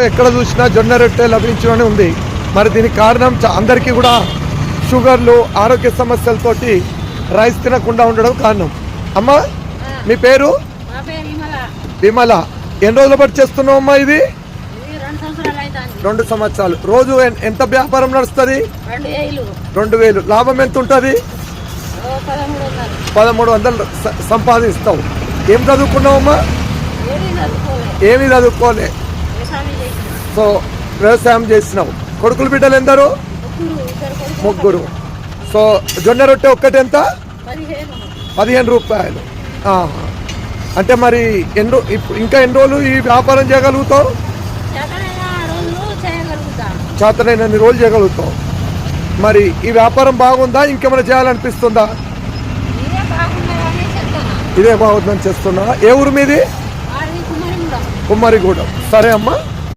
ఎక్కడ చూసినా జొన్న రొట్టె లభించడం ఉంది. మరి దీనికి కారణం అందరికీ కూడా షుగర్లు, ఆరోగ్య సమస్యలతోటి రైస్ తినకుండా ఉండడం కారణం. అమ్మా, మీ పేరు? విమల. ఎన్ని రోజులు బట్టి చేస్తున్నావు అమ్మా ఇది? 2 సంవత్సరాలు. రోజు ఎంత వ్యాపారం నడుస్తుంది? 2000. లాభం ఎంత ఉంటుంది? 1300 సంపాదిస్తావు. ఏం చదువుకున్నావమ్మా? ఏమీ చదువుకోలే. సో వ్యవసాయం చేసినావు. కొడుకులు బిడ్డలు ఎందరు? 3. సో జొన్న రొట్టె ఒక్కటి ఎంత? 15 రూపాయలు. అంటే మరి ఇంకా ఎన్ని రోజులు ఈ వ్యాపారం చేయగలుగుతావు? చేతనైనన్ని రోజులు చేయగలుగుతావు. మరి ఈ వ్యాపారం బాగుందా? ఇంకేమైనా చేయాలనిపిస్తుందా? ఇదే బాగుందని చేస్తున్నా. ఏ ఊరు మీది? కుమ్మరిగూడెం. సరే అమ్మా.